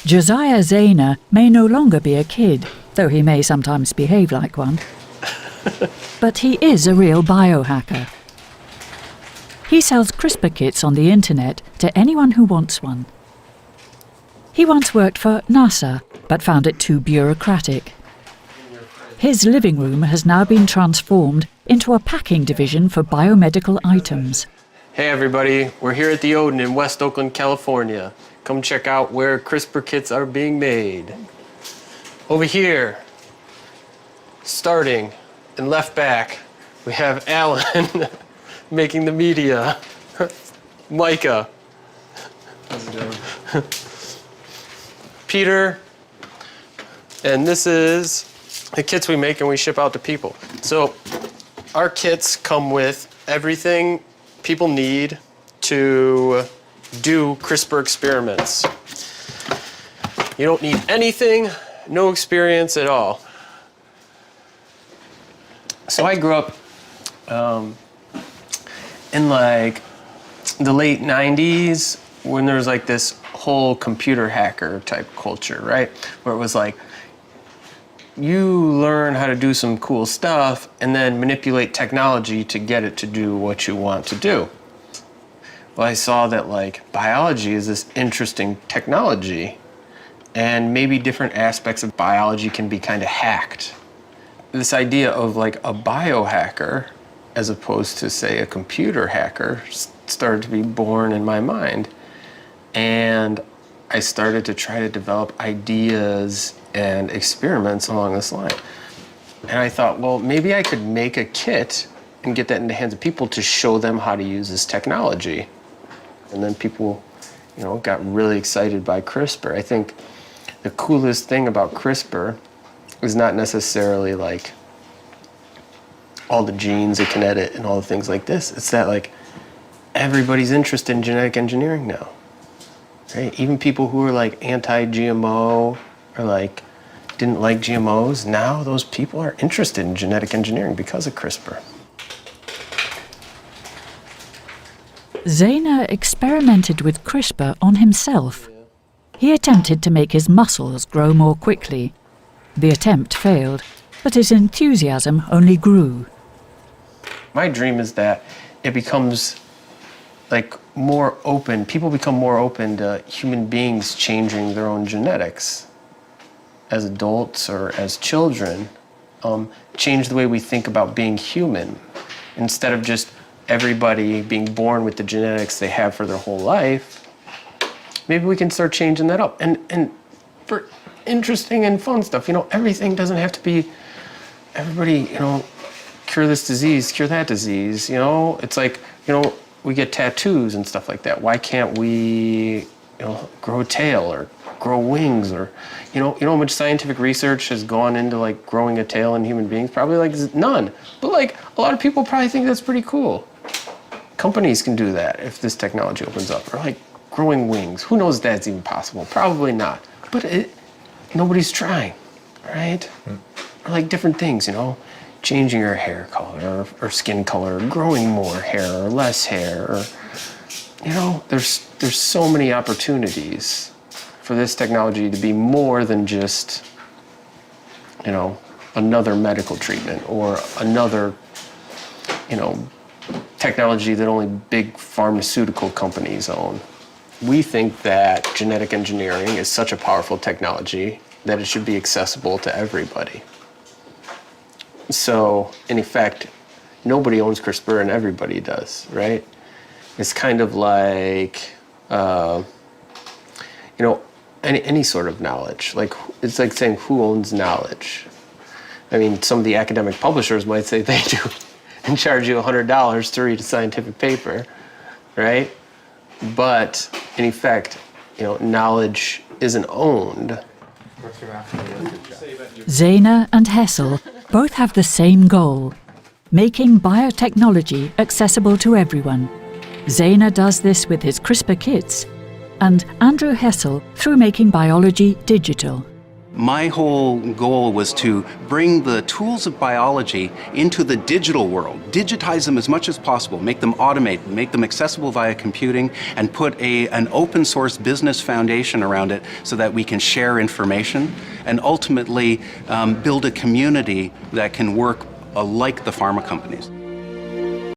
Josiah Zayner may no longer be a kid, though he may sometimes behave like one. But he is a real biohacker. He sells CRISPR kits on the internet to anyone who wants one. He once worked for NASA, but found it too bureaucratic. His living room has now been transformed into a packing division for biomedical items. Hey everybody, we're here at the Odin in West Oakland, California. Come check out where CRISPR kits are being made. Over here, starting and left back, we have Alan making the media. Micah. How's it going? Peter. And this is the kits we make and we ship out to people. So our kits come with everything people need to do CRISPR experiments. You don't need anything, no experience at all. So I grew up in like the late 90s when there was like this whole computer hacker type culture, right? Where it was like, you learn how to do some cool stuff and then manipulate technology to get it to do what you want to do. Well, I saw that like biology is this interesting technology and maybe different aspects of biology can be kind of hacked. This idea of like a biohacker as opposed to say a computer hacker started to be born in my mind. And I started to try to develop ideas and experiments along this line. And I thought, well, maybe I could make a kit and get that in the hands of people to show them how to use this technology. And then people, got really excited by CRISPR. I think the coolest thing about CRISPR is not necessarily like all the genes it can edit and all the things like this. It's that like everybody's interested in genetic engineering now, right? Even people who are like anti-GMO or like didn't like GMOs, now those people are interested in genetic engineering because of CRISPR. Zayner experimented with CRISPR on himself. He attempted to make his muscles grow more quickly. The attempt failed, but his enthusiasm only grew. My dream is that it becomes like more open, people become more open to human beings changing their own genetics as adults or as children, change the way we think about being human. Instead of just everybody being born with the genetics they have for their whole life, maybe we can start changing that up. And for interesting and fun stuff, everything doesn't have to be everybody, cure this disease, cure that disease, It's like, we get tattoos and stuff like that. Why can't we, grow a tail or grow wings or, how much scientific research has gone into like growing a tail in human beings? Probably like none. But like a lot of people probably think that's pretty cool. Companies can do that if this technology opens up. Or like growing wings. Who knows if that's even possible? Probably not. But nobody's trying, right? Or like different things, changing your hair color or skin color, or growing more hair or less hair, or there's so many opportunities for this technology to be more than just, another medical treatment or another, technology that only big pharmaceutical companies own. We think that genetic engineering is such a powerful technology that it should be accessible to everybody. So, in effect, nobody owns CRISPR and everybody does, right? It's kind of like, any sort of knowledge. Like, it's like saying who owns knowledge. I mean, some of the academic publishers might say they do and charge you $100 to read a scientific paper, right? But, in effect, knowledge isn't owned. Zayner and Hessel both have the same goal, making biotechnology accessible to everyone. Zayner does this with his CRISPR kits, and Andrew Hessel through making biology digital. My whole goal was to bring the tools of biology into the digital world, digitize them as much as possible, make them automate, make them accessible via computing, and put an open source business foundation around it so that we can share information and ultimately build a community that can work like the pharma companies.